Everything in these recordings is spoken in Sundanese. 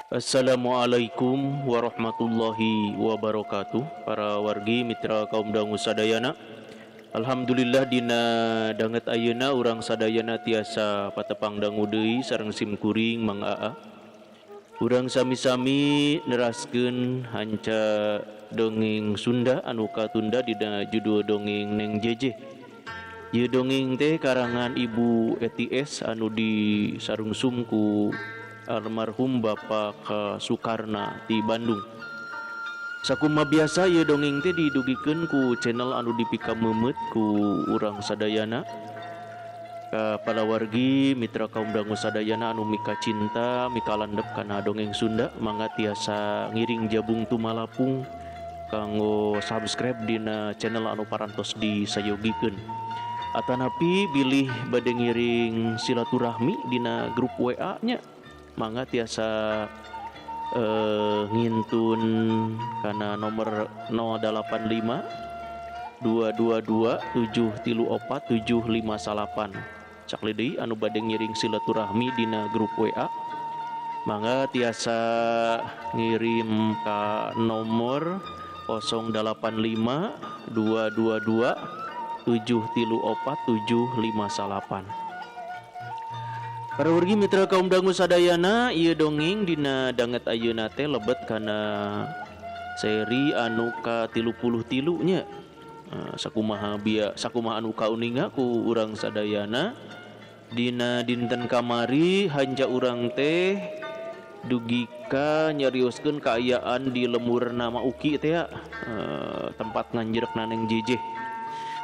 Assalamualaikum warahmatullahi wabarakatuh. Para wargi mitra kaum dangu sadayana, alhamdulillah dina danget ayeuna urang sadayana tiasa patepang dangu deui sareng sim kuring Mang Aa. Urang sami-sami neraskeun hanca dongeng Sunda anu katunda dina judul dongeng Neng Jeje. Ieu dongeng teh karangan Ibu ETS anu di sarungsum ku almarhum Bapak Sukarna di Bandung. Sakumaha biasa ieu dongeng teh didugikeun ku channel anu dipikameumeut ku urang sadayana. Para wargi mitra kaum dangu sadayana anu mika cinta mika landep kana dongeng Sunda mangga tiasa ngiring jabung tumalapung kanggo subscribe dina channel anu parantos disayogikeun. Atanapi bilih bade ngiring silaturahmi dina grup WA nya mangga tiasa ngintun kana nomor 085 222 734 759. Cakli deui anu bade ngiring silaturahmi dina grup WA mangga tiasa ngirim ka nomor 085 222 734 759. Para wargi mitra kaum dangu sadayana, ieu dongeng dina danget ayeuna teh lebet kana seri anu ka-33 nya. Sakumaha anu kauninga ku urang sadayana dina dinten kamari hanja urang teh dugika nyarioskeun kaayaan di lembur nama Uki teh tempat nganjrek Neng Jeje.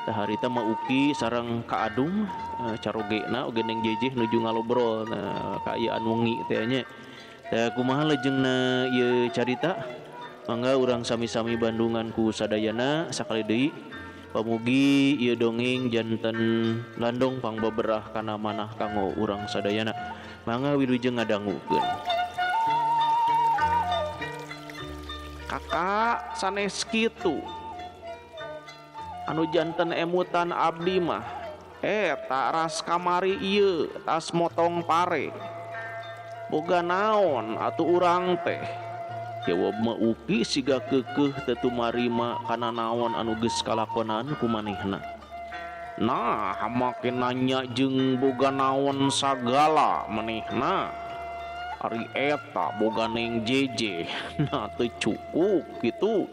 Tah harita mah Uki sareng Ka Adung carogena oge Neng Jeje nuju ngalobrol kaayaan wengi teh nya. Tah kumaha lejeungna ieu carita? Mangga urang sami-sami Bandungan ku sadayana sakali deui pamugi ieu dongeng janten landong pangbaberah kana manah kanggo urang sadayana. Mangga wilujeng ngadangukeun. Kakak sanes kitu anu janten emutan abdi mah tak ras kamari ieu tas motong pare boga naon atuh urang teh. Jawab mah Uki siga keukeuh teu tumarima kana naon anu geus kalakonan ku manehna. Nah make nanya jeung boga naon sagala manehna ari eta boga Neng Jeje. Nah teu cukup kitu,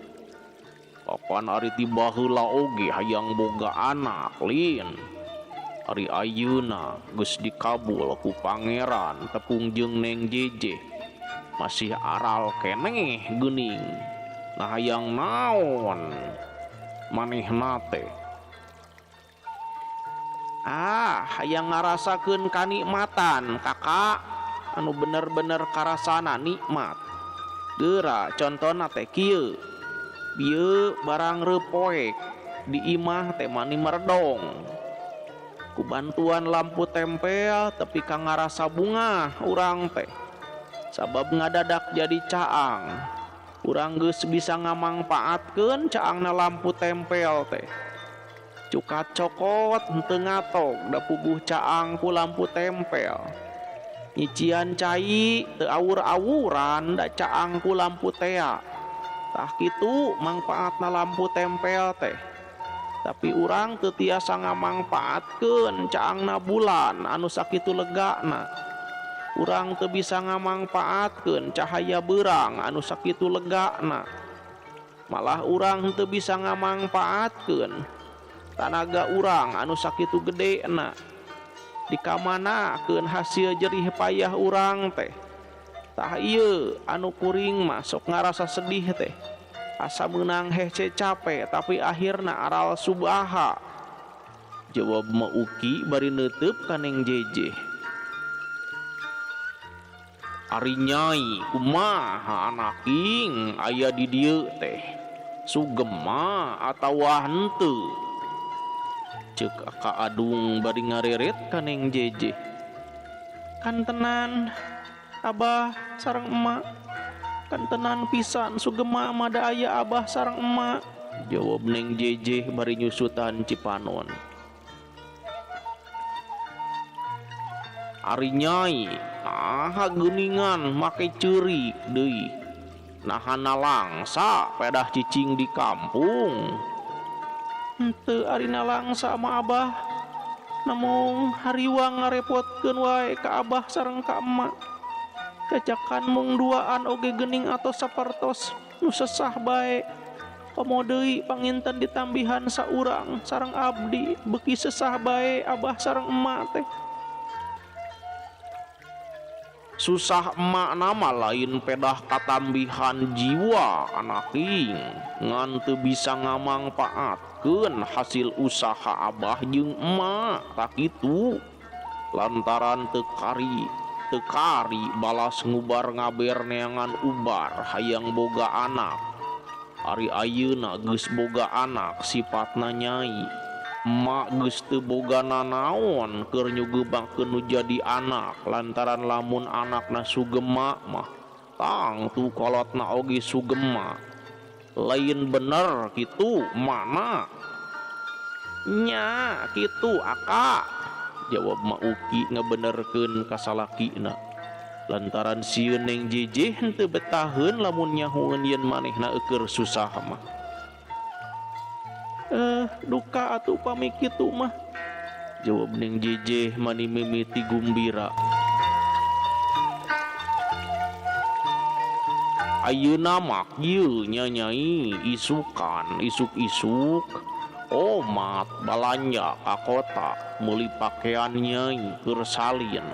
papan ari ti baheula oge hayang boga anak lin. Ari ayeuna geus dikabul ku pangeran tepung jeung Neng Jeje masih aral keneh geuning. Nah hayang naon manehna teh? Hayang ngarasakeun kanikmatan kakak anu bener-bener karasana nikmat. Geura contona teh kieu, bieu barang repoek di imah teh mani merdong ku bantuan lampu tempel tapi kang ngarasa bunga urang teh sabab ngadadak jadi caang. Urang geus bisa ngamangpaatkeun caangna lampu tempel teh. Cukat cokot henteu ngatok da puguh caang ku lampu tempel. Nyician cai teu awur-awuran da caang ku lampu tea. Tah kitu mangpaatna lampu tempel teh. Tapi urang teu tiasa ngamangpaatkeun caangna bulan anu sakitu legana. Urang teu bisa ngamangpaatkeun cahaya beurang anu sakitu legana. Malah urang teu bisa ngamangpaatkeun tanaga urang anu sakitu gedena. Dikamanakeun hasil jerih payah urang teh. Tah ieu anu kuring mah sok ngarasa sedih teh. Asa meunang hece capek tapi akhirna aral subaha. Jawab mah Uki bari neuteub ka Neng Jeje. Ari Nyai kumaha anaking aya di dieu teh? Sugema atawa henteu? Ceuk Ka Adung bari ngareret ka Neng Jeje. Kan tenan Abah sareng emak, kan tenan pisan sugema mada aya Abah sareng emak. Jawab Neng Jeje bari nyusutan Cipanon. Ari Nyai kumaha geuningan make ceurik deui nahana langsa pedah cicing di kampung. Henteu arina langsa mah Abah, namun hariwang ngarepotkeun wae ka Abah sareng ka emak. Cacakan mung duaan oge geuning atau sapertos nu sesah bae. Komo deui panginten ditambihan saurang sareng abdi beuki sesah bae Abah sareng emak teh. Susah emak nama lain pedah katambihan jiwa anaking ngan teu bisa ngamangpaatkeun hasil usaha Abah jeung emak tak kitu lantaran teu kari balas ngubar ngaber neangan ubar hayang boga anak. Ari ayeuna geus boga anak sifatna nyai, emak geus teu boga nanaon keur nyugeubangkeun nu jadi anak lantaran lamun anakna sugema mah tang tu kolotna oge sugema. Lain bener kitu mana? Nya kitu aka, jawab Mak Uki ngabenerkeun ka salakina. Lantaran sieun Neng Jejeh henteu betaheun lamun nyahoeun yen manehna eukeur susah mah. Duka atuh pami kitu mah, jawab Neng Jejeh mani mimiti gumbira. Ayeuna mah ieu nya Nyai isukan isuk-isuk omat balanja ka kota meuli pakaian Nyai keur salin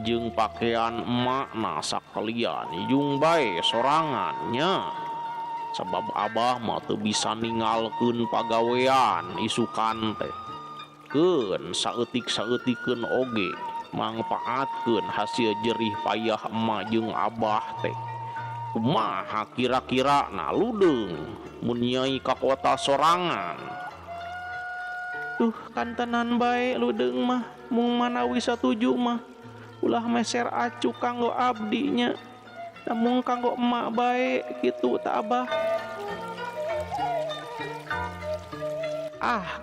jeung pakaian emakna sakalian jung bae sorangannya. Sabab Abah mah teu bisa ningalkeun pagawean isukan teh keun saeutik-saeutikeun oge mangpaatkeun hasil jerih payah emak jeung Abah teh. Kumaha kira-kira na ludeung mun Nyai ka kota sorangan? Duh kantenan bae ludeung mah mung manawi satuju mah ulah meser acu kanggo abdinya, namun kanggo emak bae kitu ta Abah.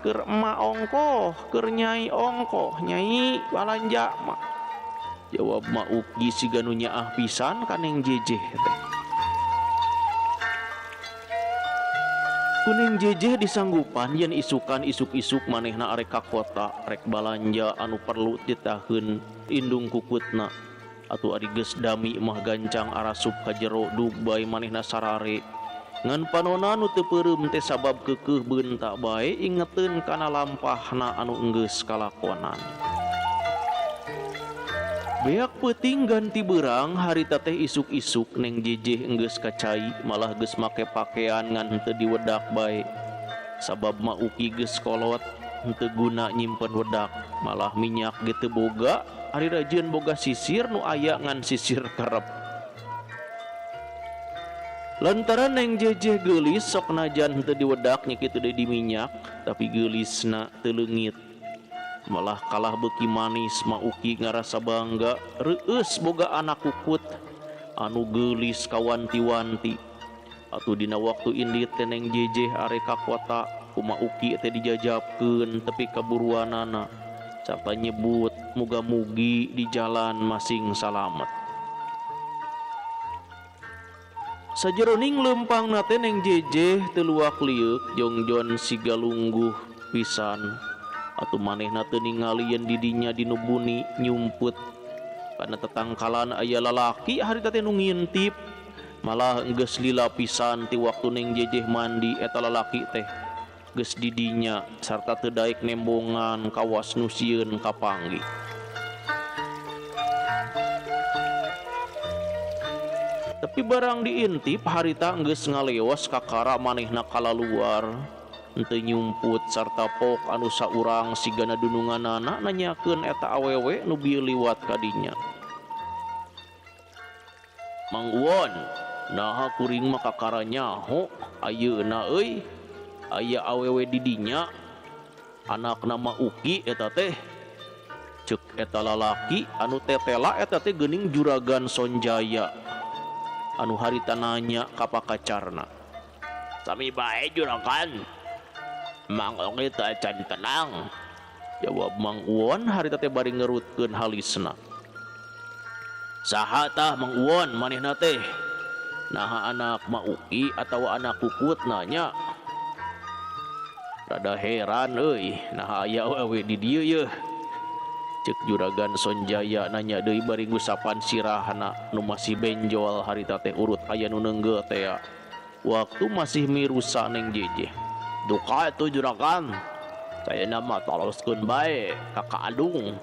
Keur emak ongkoh, keur Nyai ongkoh, Nyai balanja mah, jawab Mak Uki siga nu nyaah pisan ka Neng Jejeh teh. Kuning Jejeh disanggupan yen isukan isuk-isuk manehna arek ka kota rek balanja anu perlu ditaheun indung kukutna atuh ari geus dami mah gancang arasup ka jero dug bae manehna sarare ngan panonna nu teu peureum teh sabab keukeuh beuntak bae ingeteun kana lampahna anu enggeus kalakonan. Beak peuting ganti beurang harita teh isuk-isuk Neng Jejeh enggeus kacai malah geus make pakaian ngan henteu diwedak bae. Sabab Mak Uki geus kolot henteu guna nyimpen wedak malah minyak ge teu boga ari rajieun boga sisir nu aya ngan sisir kerep. Lantaran Neng Jejeh geulis sok najan henteu diwedak nya kitu deui di minyak tapi geulisna teu leungit. Malah kalah beuki manis Mak Uki ngarasa bangga reueus boga anak kukut anu geulis kawanti-wanti. Atuh dina waktu indit Neng Jejeh are ka kota ku Mak Uki teh dijajabkeun tepi kaburuanana sarta nyebut muga-mugi di jalan masing salamet. Sajeroning leumpangna teh Neng Jejeh teu luak liuk jongjon siga lungguh pisan. Atuh manehna teu ningali yen didinya dinu buni nyumput kana tetangkalan aya lalaki harita teh nu ngintip malah geus lila pisan ti waktu Neng Jejeh mandi eta lalaki teh geus didinya sarta teu daek nembongan kawas nu sieun kapanggih. Tapi barang diintip harita geus ngaleos kakara manehna kalaluar henteu nyumput sarta pok anu saurang sigana dununganana nanyakeun eta awewe nu bieu liwat ka dinya. Mang Uwon, naha kuring mah kakara nyaho ayeuna euy? Aya awewe di dinya anakna Mak Uki eta teh. Ceuk eta lalaki anu tetela eta teh geuning Juragan Sonjaya anu harita nanya ka pakacarna. Sami bae Juragan. Mang Oki teu acan tenang, jawab Mang Uwon harita teh bari ngerutkeun halisna. Saha tah Mang Uwon manehna teh? Nah anak Mauki atau anak Kukut nanya. Rada heran euy, nah aya awe di dieu yeuh. Cek Juragan Sonjaya nanya deui bari ngusapan sirahna nu masih benjol harita teh urut aya nu neunggeu teh. Waktu masih mirusa neng jeje. Duka itu Juragan. Saya nama toloskeun bae Kakak Adung.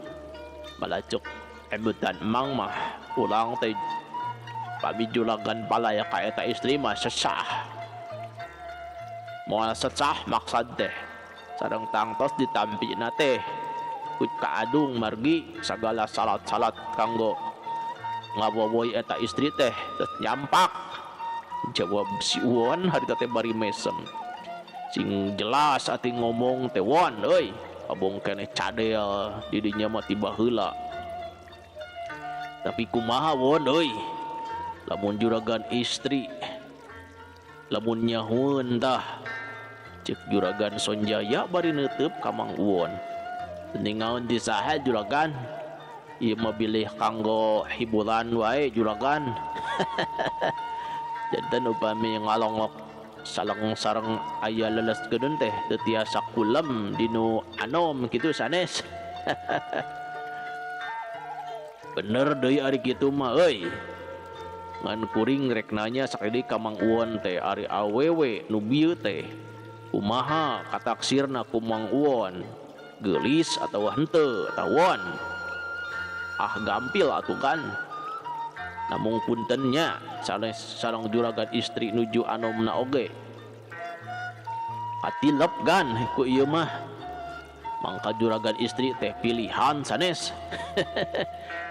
Balacuk ebutan emang mah ulang teh pami Juragan palaya ka eta istri mah sesah. Moal sesah maksad teh sareng tangtos ditampina teh ku Ka Adung margi sagala salat-salat kanggo ngaboboy eta istri teh terus nyampak. Jawab si Uwon harita teh bari mesem. Sing jelas ati ngomong teh Won euy, abong keneh cadel di dinya mah tiba heula. Tapi kumaha Won euy? Lamun Juragan istri lamun nyahoeun tah. Cek Juragan Sonjaya bari neuteub ka Mang Uwon. Ningaun di saha Juragan? Ieu mah bilih kanggo hiburan wae Juragan. Janten upami ngalongok sareng aya leleskeun teh teu tiasa kulem dinu anom kitu sanes. Bener deui ari kitu mah euy. Ngan kuring rek nanya sakali ka Mang Uwon teh ari awewe nu bieu teh kumaha kataksirna ku Mang Uwon, geulis atawa henteu tawon. Ah gampil atuh kan. Namung puntennya sareng Juragan istri nuju anomna oge. Atilep gan ku ieu mah. Mangka Juragan istri teh pilihan sanes.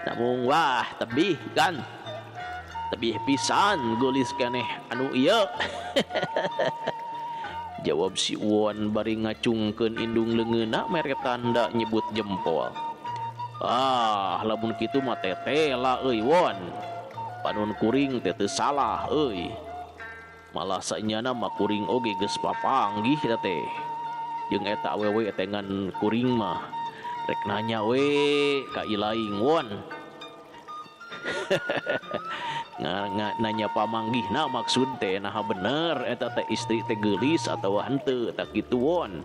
Namung wah tebih kan. Tebih pisan geulis keneh anu ieu. Jawab si Uwon bari ngacungkeun indung leungeunna mere tanda nyebut jempol. Ah, lamun kitu mah tetela euy Won. Panun kuring teh teu salah euy. Malah saenyana mah kuring oge geus papanggih teh. Jeung eta awewe teh ngan kuring mah rek nanya we ka ilaing Won. Nanya pamanggihna maksud teh nah bener eta teh istri teh geulis atawa henteu tak kitu Won.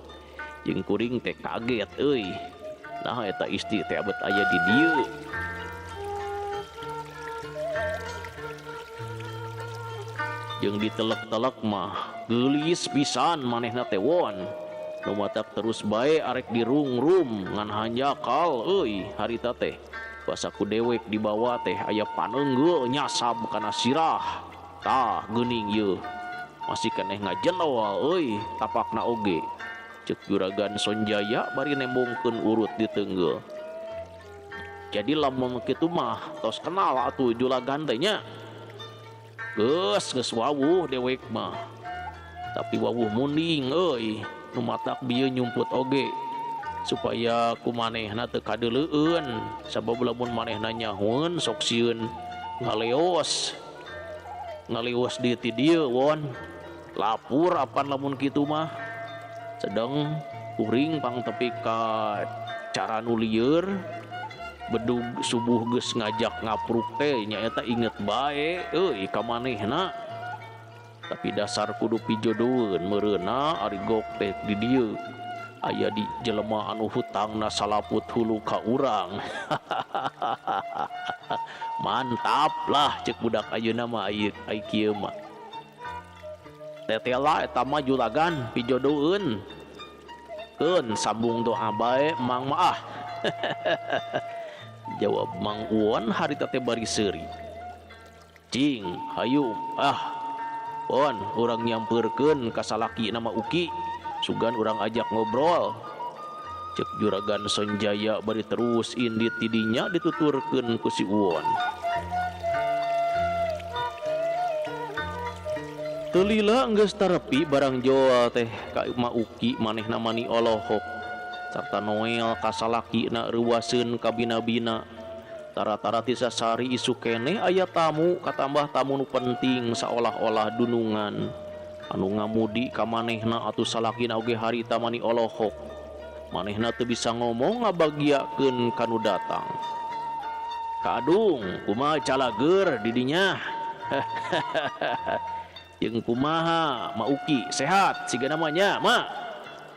Jeung kuring teh kaget euy. Nah eta istri teh abet aya di dieu. Jeung ditelek-telek mah geulis pisan manehna teh Won. Nu matak terus bae arek dirungrum ngan hanjakal euy harita teh. Basa ku dewek di bawah teh aya paneunggul nyasab kana sirah. Tah geuning ieu. Masih keneh ngajenol euy tapakna oge. Cek Juragan Sonjaya bari nembongkeun urut di teunggul. Jadi lamun kitu mah tos kenal atuh Juragan teh nya. Geus wawuh dewek mah. Tapi wawuh munding euy, nu matak bieu nyumput oge. Supaya kumanehna teu kadeuleueun, sabab lamun manehna nyahoeun sok sieun ngaleos. Ngaleos di ti dieu Won. Lapur apan lamun kitu mah. Sedeng kuring pangtepi ka cara nu lieur. Bedug subuh geus ngajak ngapruk teh nyaeta inget bae euy ka manehna. Tapi dasar kudu pijodoeun meureunna ari gok teh di dieu aya di jelema anu hutangna salaput hulu ka urang. Mantap lah cek budak ayeuna mah ai kieu mah. Tetela eta mah Juragan pijodoeun. Keun sambung doa bae Mang Maah. Jawab Mang Uwon harita teh bari seuri. Cing, hayu, Won, urang nyampeurkeun ka salaki nama Uki, sugan urang ajak ngobrol. Cek Juragan Sonjaya bari terus indit tidinya dituturkeun ku si Uwon. Teu lila geus tarepi barang joal teh ka Ma Uki manehna mani Olohok. Sarta Noel kasalakina reuwaseun ka bina-bina. Tara-tara ti sasari isu keneh aya tamu katambah tamu nu penting saolah-olah dunungan anu ngamudi ka manehna atuh salakina oge harita mani Olohok. Manehna teu bisa ngomong ngabagiakeun kanu datang. Ka Adung kumaha calager didinya. Jeung kumaha Ma Uki sehat siga namanya ma,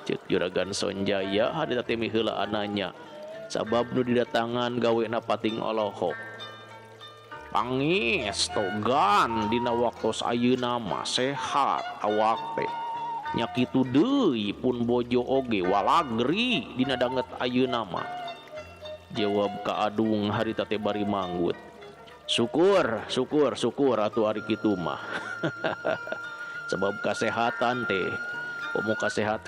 ceuk Juragan Sonjaya harita teh heula ananya sabab nu didatangan gawena pating Olohok. Pangestogan dina waktos ayeuna mah sehat awak teh nya kitu deui pun bojo oge walagri dina danget ayeuna mah. Jawab Ka Adung harita teh bari manggut. Syukur atuh ari kitu mah. Sebab kasehatan teh komo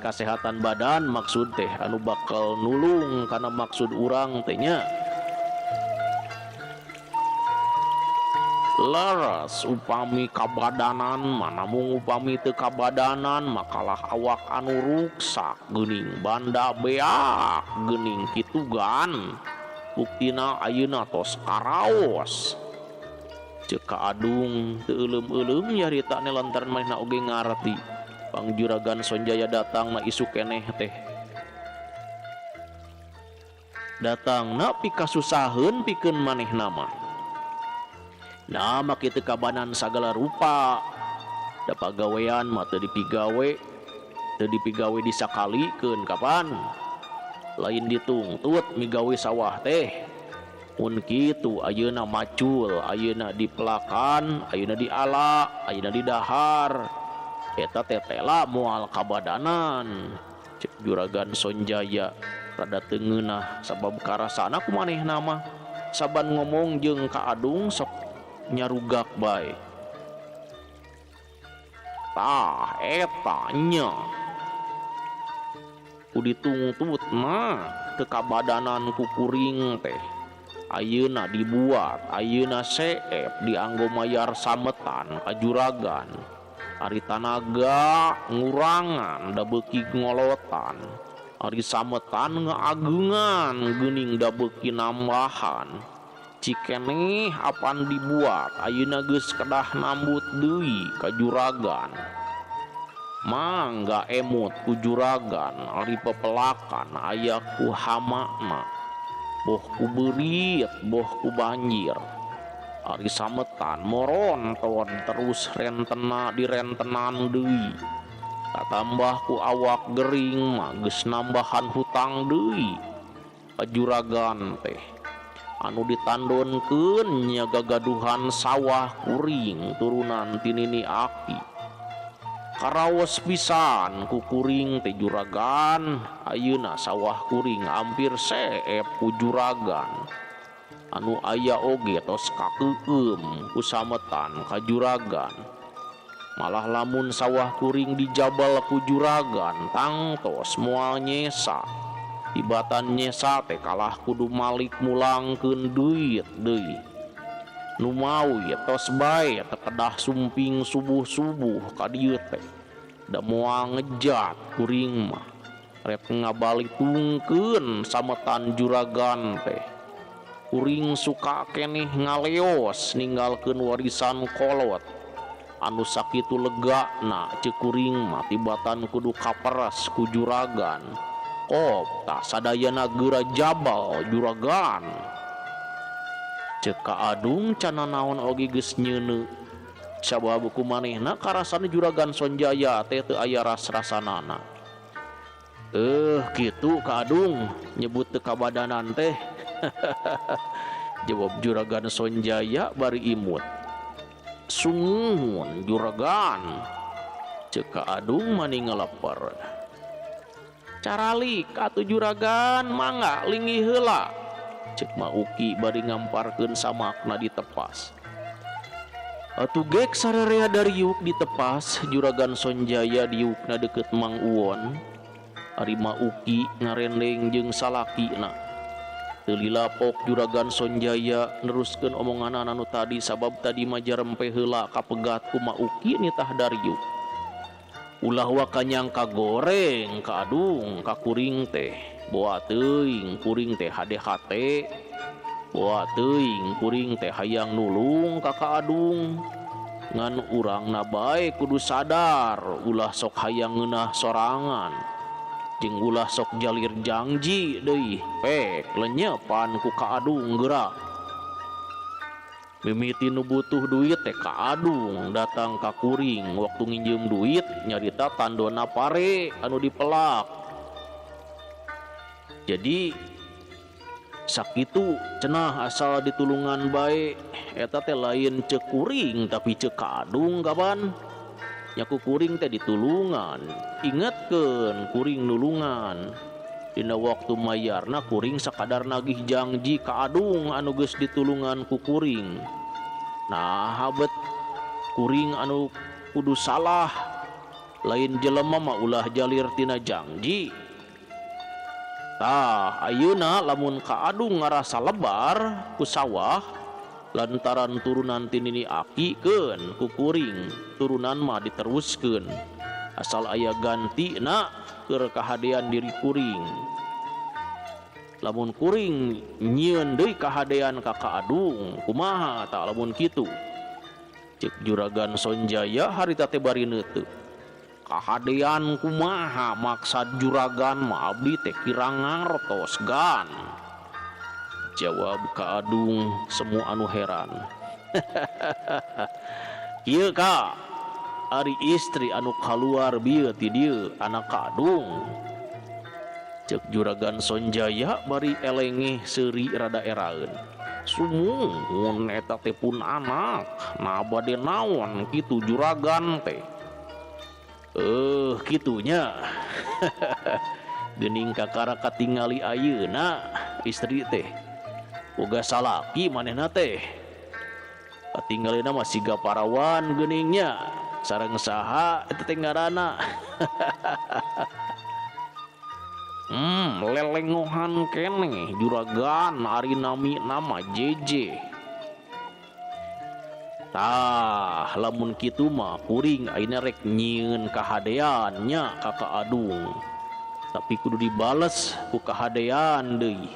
kasehatan badan maksud teh anu bakal nulung kana maksud urang teh nya. Laras upami kabadanan manamung upami teu kabadanan makalah awak anu ruksak geuning banda beak geuning kitugan buktina ayeuna tos karaos. Ceuk Ka Adung teu euleum-euleum nyaritana lantaran manehna oge ngarti Pang Juragan Sonjaya datang na isu keneh teh. Datangna pikasusaheun pikeun manehna mah. Nah kitu kabanan sagala rupa. Da pagawean mah teu dipigawe disakalikeun kapan. Lain ditungtut migawe sawah teh. Mun kitu ayeuna macul, ayeuna dipelakan, ayeuna diala, ayeuna didahar. Eta teh tela moal kabadanan. Cek Juragan Sonjaya rada teu ngeunah sabab karasana kumanehna mah saban ngomong jeung Ka Adung sok nyarugak bae. Tah eta nya uditungtut mah teu kabadanan ku kuring teh. Ayeuna dibuat, ayeuna seep dianggo mayar sametan ka juragan. Ari tanaga ngurangan da beuki ngolotan. Ari sametan ngaageungan geuning da beuki nambahan. Cikeneh apan dibuat ayeuna geus kedah nambut deui ka juragan. Mangga emut ku juragan ari pepelakan aya ku hamakna. Boh ku beurit, boh ku banjir. Ari sametan moronton terus rentena direntenan deui. Tatambah ku awak gering mah geus nambahan hutang deui ka juragan teh. Anu ditandonkeun nya gagaduhan sawah kuring turunan ti Nini Aki. Karaos pisan ku kuring teh juragan, ayeuna sawah kuring hampir seep ku juragan. Anu aya oge tos kakeueum ku sametan ka juragan. Malah lamun sawah kuring dijabal ku juragan tangtos moal nyesa. Tibatan nyesa teh kalah kudu malik mulangkeun duit deui. Nu mawi tos bae teu kedah sumping subuh-subuh ka dieu teh. Da moal ngejat kuring mah rek ngabalitungkeun sametan juragan teh. Kuring suka keneh ngaleos ninggalkeun warisan kolot. Anu sakitu legana ceuk kuring mah tibatan kudu kaperes ku juragan. Kop tak sadayana geura jabal juragan. Ceuk Ka Adung can naon oge geus nyeuneu. Sabab kumanehna karasana Juragan Sonjaya teh teu aya ras-rasanana. Kitu Ka Adung nyebut teu kabadanan teh. Jawab Juragan Sonjaya bari imut. Sumuhun juragan. Ceuk Ka Adung mani ngaleper. Caralik atuh juragan mangga linggih heula. Ceuk Ma Uki bari ngamparkeun samakna ditepas. Atuh gek sararea dari yuk ditepas Juragan Sonjaya diukna deket Mang Uwon. Ari Ma Uki ngarendeng jeung salakina. Teu lilapok Juragan Sonjaya neruskeun omongan anu tadi sabab tadi mah jarempe heula kapegat ku Ma Uki nitah Daryuk. Ulah wakanyang kagoreng Ka Adung ka kuring teh. Boa teuing kuring teh hade-hate. Boa teuing kuring teh hayang nulung ka Ka Adung. Ngan urangna bae kudu sadar ulah sok hayang ngeunah sorangan. Jeung ulah sok jalir janji deui pek lenyepan ku Ka Adung geura. mimiti nu butuh duit teh ka adung datang ka kuring waktu nginjem duit nyarita tandona pare anu dipelak. Jadi sakitu cenah asal ditulungan bae eta teh lain cek kuring tapi cek ka adung kapan nyaku kuring teh ditulungan. Ingetkeun kuring nulungan dina waktu mayarna kuring sakadar nagih janji ka adung anu geus ditulungan ku kuring. Nah habet kuring anu kudu salah lain jelema mah ulah jalir tina janji. Tah ayeuna lamun ka adung ngarasa lebar ku sawah lantaran turunan ti nini akikeun ku kuring turunan mah diteruskeun asal aya gantina keur kahadean diri kuring. Lamun kuring nyieun deui kahadean ka adung kumaha tah lamun kitu cek Juragan Sonjaya harita teh bari neuteu. Kahadean kumaha maksad juragan mah abdi teh kirang ngartos gan. Jawab ka adung semu anu heran. Ieu ka ari istri anu kaluar bieu ti dieu anak ka adung. Cek Juragan Sonjaya bari elengeh seuri rada eraeun. Sumun eta teh pun anak nah bade naon kitu juragan teh. Kitunya. Geuning kakara katingali ayeuna istri teh boga salaki manehna teh katinggalina mah siga parawan geuningnya sareng saha eta teh ngaranna. Lelengohan keneh juragan ari nami nama JJ. Tah lamun kitu mah kuring ayeuna rek nyieun kahadeannya ka adung. Tapi kudu dibales ku kahadean deui.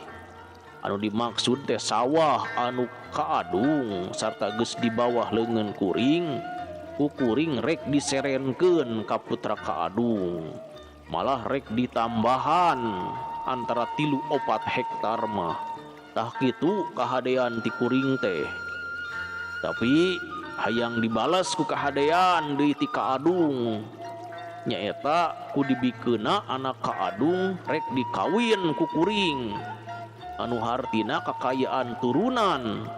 Anu dimaksud teh sawah anu ka adung sarta geus di bawah leungeun kuring. Ku kuring rek diserenkeun ka putra ka adung. Malah rek ditambahan antara 3-4 hektar mah. Tah kitu kahadean ti kuring teh. Tapi hayang dibalas ku kahadean deui ti ka adung. Nyaeta ku dibikeuna anak ka adung rek dikawin ku kuring. Anu hartina kakayaan turunan.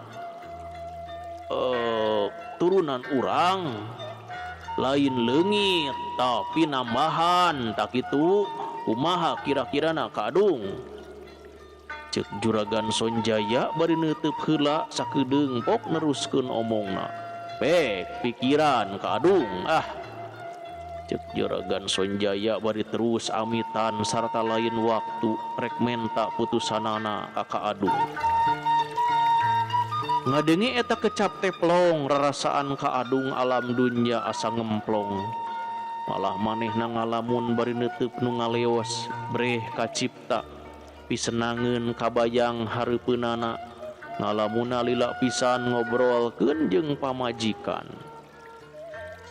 Turunan urang lain leungit tapi nambahan tak kitu kumaha kira-kirana ka adung. Cek Juragan Sonjaya bari neuteub heula sakedeung pok neruskeun omongna. Pek pikiran ka adung Cek Juragan Sonjaya bari terus amitan sarta lain waktu rek menta putusanana ka adung. Ngadengi eta kecap teplong rarasaan ka adung alam dunya asa ngemplong. Malah manehna ngalamun bari neuteub nu ngaleos breh kacipta pisenangeun kabayang hareupeunana ngalamuna lila pisan ngobrolkeun jeung pamajikan.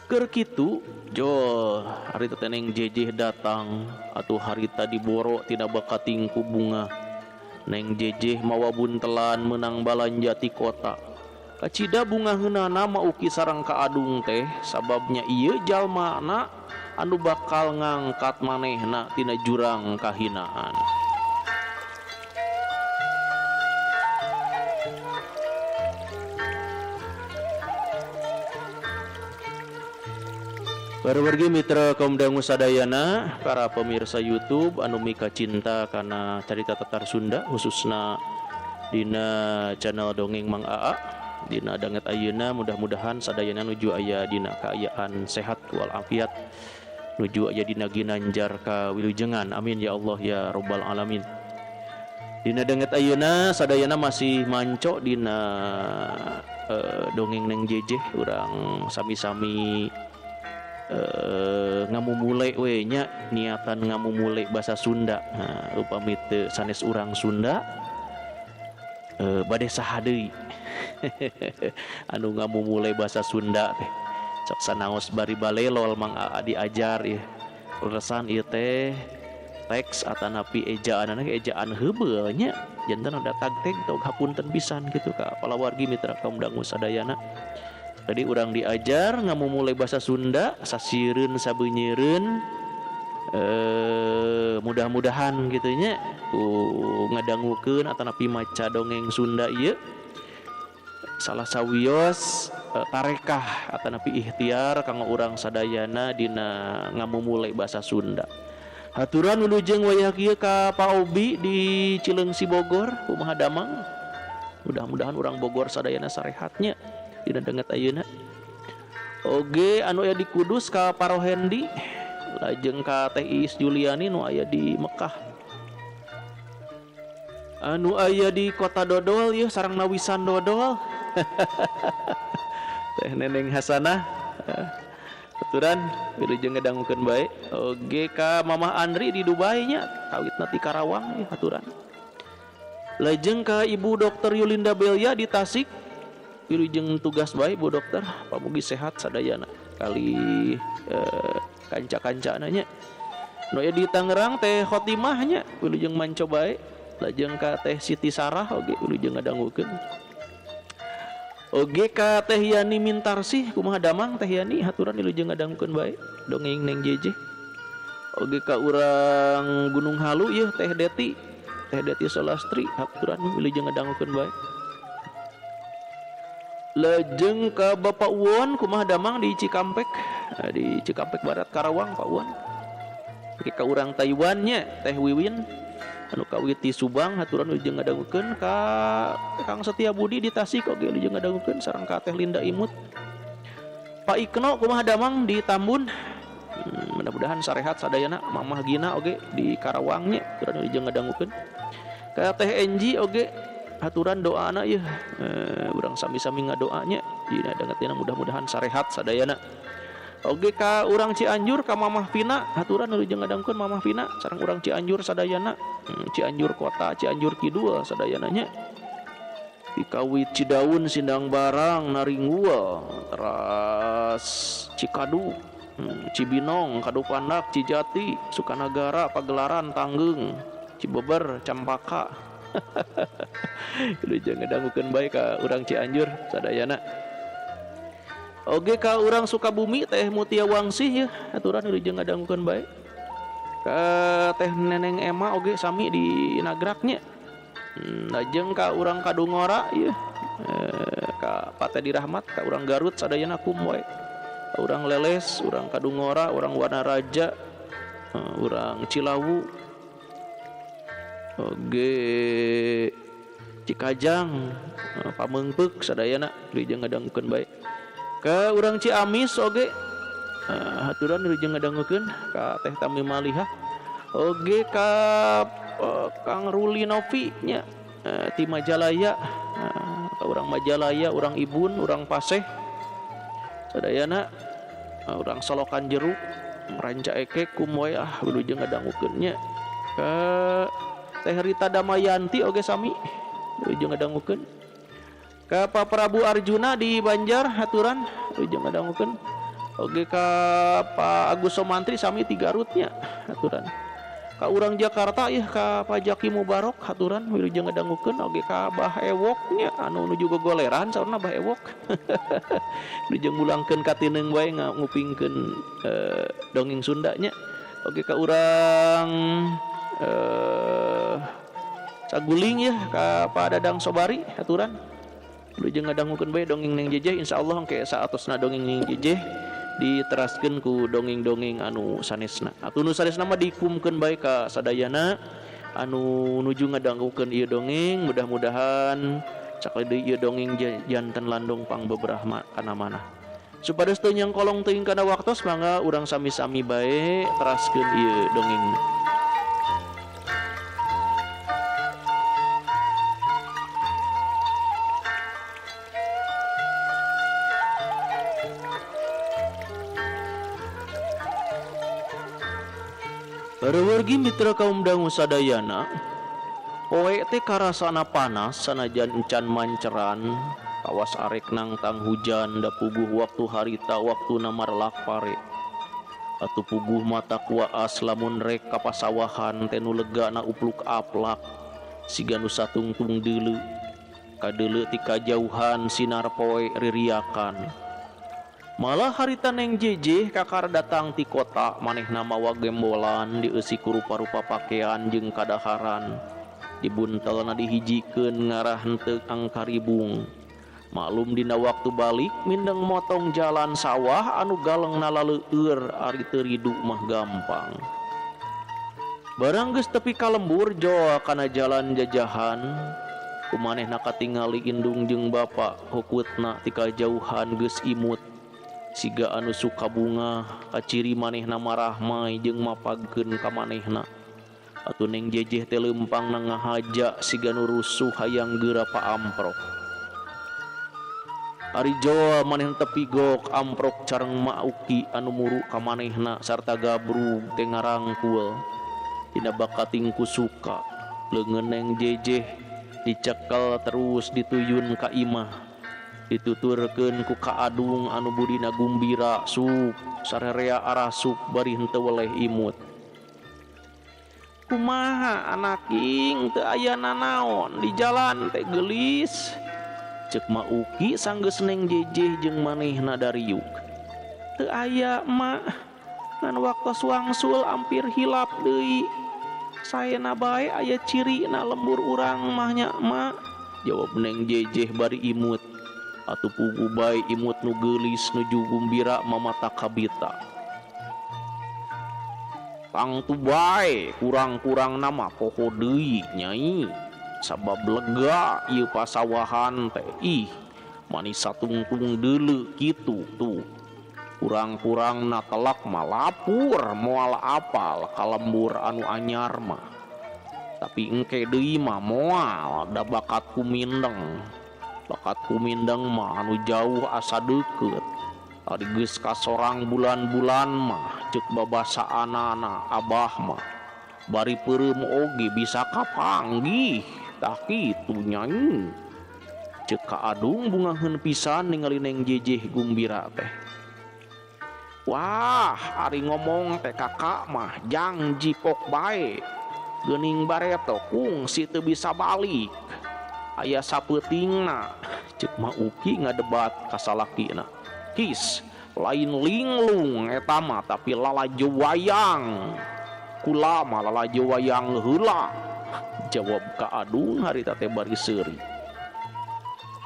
Keur kitu jol harita teneng JJ datang atuh harita diboro tina bakating ku bunga. Neng JJ mawa buntelan menang balanja ti kota. Kacida bunga heunana mauki sareng ka adung teh sababnya ieu jalmana anu bakal ngangkat manehna tina jurang kahinaan. Wargi mitra kaum dangu sadayana, para pemirsa YouTube anu mika cinta kana carita Tatar Sunda khususna dina channel Dongeng Mang Aa. Dina danget ayeuna mudah-mudahan sadayana nuju aya dina kaayaan sehat walafiat, nuju aya dina ginanjar kawilujengan. Amin ya Allah ya rabbal alamin. Dina danget ayeuna sadayana masih manco dina dongeng neng JJ urang sami-sami ngamumule we nya niatan ngamumule bahasa Sunda. Upami teu sanes urang Sunda bade saha deui anu ngamumule bahasa Sunda teh sok sanaos bari balelol Mang Aa diajar ieu. Urusan ieu teh teks atanapi ejaanana ejaan heubeul nya janten ada tagteg tog hapunten pisan gitu ka palawargi mitra kaum dangu sadayana. Tadi urang diajar ngamumulai bahasa Sunda sasiereun sabeunyereun mudah-mudahan gitu nya ngadangukeun atanapi maca dongeng Sunda ieu salah sawios tarekah atanapi ikhtiar kanggo urang sadayana dina ngamumulai bahasa Sunda. Haturan wilujeng wayah kieu ka Pak Obi di Cileungsi Bogor kumaha damang. Mudah-mudahan urang Bogor sadayana sarehatnya dina denget ayeuna. Oge anu aya di Kudus ka Parohendi lajeng ka Teh Iis Juliani nu aya di Mekah. Anu aya di Kota Dodol yeuh sareng Nawisan Dodol. Teh Neneng Hasanah. Aturan wilujeng ngedangukeun bae. Oge ka Mamah Andri di Dubai nya kawitna ti Karawang ya aturan. Lajeng ka Ibu Dokter Yulinda Belia di Tasik. Wilujeng tugas bae Bu Dokter, pamugi sehat sadayana. Kali kanca-kancana nya. Nu aya di Tangerang Teh Khotimah nya wilujeng manco bae. Lajeng ka Teh Siti Sarah oge wilujeng ngadangukeun. Oge ka Teh Yani Mintarsih kumaha damang Teh Yani haturan wilujeng ngadangukeun bae dongeng Neng Jeje. Oge ka urang Gunung Halu ieu Teh Deti Solastri haturan wilujeng ngadangukeun bae. Lajeng ka Bapak Uwon kumaha damang di Cikampek Barat Karawang Pak Uwon. Oge ka urang Taiwan nya Teh Wiwin anu kawit di Subang haturan wilujeng ngadangukeun ka Kang Setia Budi di Tasik oge wilujeng ngadangukeun sareng ka Teh Linda Imut. Pak Ikno kumaha damang di Tambun. Mudah-mudahan sarehat sadayana. Mamah Gina oge di Karawang nya haturan wilujeng ngadangukeun. Ka Teh Enji oge haturan doana ieu urang sami-sami ngadoanya dina dengetina mudah-mudahan sarehat sadayana. Oge ka urang Cianjur ka Mamah Vina haturan wilujeng ngadangkeun Mamah Vina sareng urang Cianjur sadayana. Cianjur kota Cianjur Kidul sadayana nya. Dikawit Cidaun Sindang Barang Naringgul teras Cikadu Cibinong Kadupandak Cijati Sukanagara Pagelaran Tangeung Cibeber Campaka. Wilujeng ngadangukeun bae ka urang Cianjur sadayana. Oge ka urang Sukabumi Teh Mutia Wangsih ya aturan wilujeng ngadangukeun bae. Ka Teh Neneng Ema oge sami di Nagraknya. Lajeng ka urang Kadungora ya. Ka Pak Tedi Rahmat ka urang Garut sadayana kum wae. Ka urang Leles, urang Kadungora, urang Wanaraja, urang Cilawu. Oge Cikajang Pameungpeuk sadayana wilujeng ngadangukeun bae. Ka urang Ciamis oge haturan wilujeng ngadangukeun ka Teh Tami Malihah. Oge ka Kang Ruli Novi nya ti Majalaya. Ka urang Majalaya, urang Ibun, urang Paseh sadayana urang Solokan Jeruk, Ranca Ekek kum wae wilujeng ngadangukeun nya. Ka Teh Rita Damayanti oge sami wilujeng ngadangukeun. Ka Pak Prabu Arjuna di Banjar haturan wilujeng ngadangukeun. Oge ka Pak Agus Somantri sami ti Garutnya haturan. Ka urang Jakarta ya ka Pak Jaki Mubarok haturan wilujeng ngadangukeun. Oge ka Bah Ewok nya anu nuju gogoleran saurna Bah Ewok. Wilujeng mulangkeun katineung bae ngupingkeun dongeng Sunda nya. Oge ka urang Saguling ya ka Pak Dadang Sobari aturan wilujeng ngadangukeun bae dongeng Neng Jejeh insyaallah engke saatosna dongeng Neng Jejeh diteraskeun ku dongeng-dongeng anu sanesna. Atuh nu sanesna mah dikumkeun bae ka sadayana anu nuju ngadangukeun ieu dongeng mudah-mudahan sakali ieu dongeng janten landung pangbeberah kana manah. Supados teu nyang kolong teuing kana waktos mangga urang sami-sami bae teraskeun ieu dongeng. Rewargi mitra kaum dangu sadayana, poe teh karasana panas sanajan encan manceran, awas arek nangtang hujan da puguh waktu harita waktu namarlak pare. atuh puguh mata kuaas lamun rek ka pasawahan teh nu legana upluk aplak siga nu satungtung deuleu kadeuleu ti kajauhan sinar poe ririakan. Malah harita Neng Jejeh kakar datang ti kota manehna mawa gembolan dieusi ku rupa-rupa pakaian jeung kadaharan dibuntelna dihijikeun ngarah henteu angkaribung. Maklum dina waktu balik mindeng motong jalan sawah anu galengna laleueur ari teu ridu mah gampang. Barang geus tepi ka lembur joa kana jalan jajahan kumanehna katingali indung jeung bapa hukutna ti kajauhan geus imut siga anu suka bunga kaciri manehna marahmai jeung mapagkeun ka manehna. Atuh Neng Jejeh teh leumpang na ngahaja siga nu rusuh hayang geura paamprok. Ari joa manehna tepi gok amprok careng Ma Uki anu muru ka manehna sarta gabrug teh ngarangkul. Dina bakating kusuka leungeun Neng Jejeh dicekel terus dituyun ka imah. Dituturkeun ku Ka Adung anu budina gumbira sup sarerea arasup bari henteu weleh imut. Kumaha anaking teu aya nanaon di jalan teh geulis ceuk Ma Uki sanggeus Neng Jejeh jeung manehna dariuk. Teu aya mak ngan waktos wangsul ampir hilap deui saena bae aya cirina lembur urang mah nya mak, jawab Neng Jejeh bari imut. Atuh pugu bae imut nu geulis nuju gumbira mamata kabita. Tang tu bae kurang-kurang nama poho deui nyai sabab lega ieu pasawahan teh ih manis satungtung deuleu kitu tuh. Kurang-kurang na telak malapur moal apal ka lembur anu anyar mah. Tapi engke deui mah moal da bakat kumindeng. Bakat kumindeng mah anu jauh asa deukeut. Ari geus kasorang bulan-bulan mah ceuk babasaanana abah mah bari peureum oge bisa kapanggih tah kitu nyai. Ceuk Ka Adung bungaheun pisan ningali Neng Jejeh gumbira teh. Wah, ari ngomong teh kakak mah jang jipok bae. Geuning bareto kungsi teu bisa balik. Aya sapeutingna, ceuk Ma Uki ngadebat ka salakina. His, lain linglung eta mah tapi lalajo wayang. Kula mah lalajo wayang heula, jawab Ka Adung harita teh bari seuri.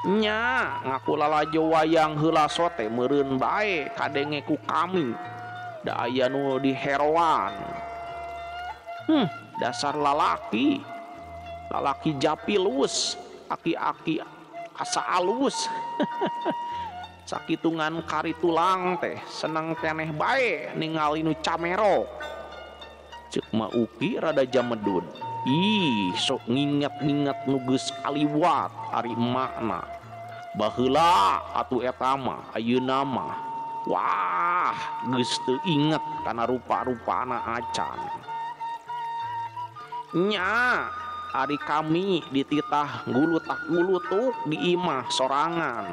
Nya, ngaku lalajo wayang heula sote meureun bae kadenge ku kami. Da aya nu diheroan. Dasar lalaki. Lalaki japilus. Aki-aki asa alus. Sakitungan kari tulang teh seneng keneh bae ningali nu camero. Ceuk Ma Uki rada jamedun. Ih sok nginget-nginget nu geus kaliwat ari emakna. Baheula atuh eta mah ayeuna mah wah geus teu inget kana rupa-rupana acan. Nya ari kami dititah ngulutak-ngulutuk di imah sorangan.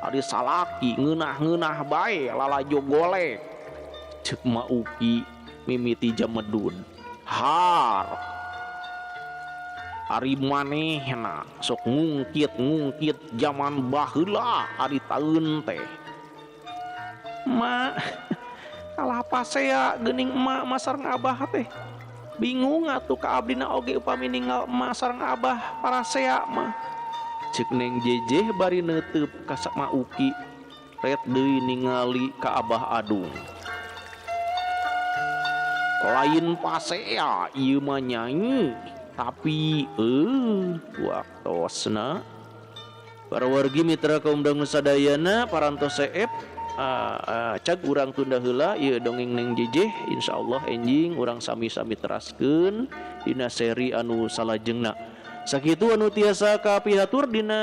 Ari salaki ngeunah-ngeunah bae lalajo golek. Ceuk Ma Uki mimiti jamedun. Har. Ari manehna sok ngungkit-ngungkit zaman baheula ari taeun teh. Ma, kalah pasea geuning emak masareng abah teh. Bingung atuh ka abdina oge upami ninggal emak sareng abah parasea mah. Ceuk Neng Jejeh bari neuteub ka Ma Uki ret deui ningali ka Abah Adung. Lain pasea ieu mah nyai, tapi waktosna para wargi mitra kaum dangu sadayana parantos seep cag urang tunda heula ieu dongeng Neng Jejeh insyaallah enjing urang sami-sami teraskeun dina seri anu salajengna. Sakitu anu tiasa kapihatur dina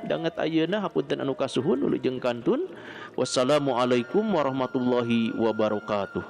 danget ayeuna hapunten anu kasuhun ulu jeung kantun. Wassalamualaikum warahmatullahi wabarakatuh.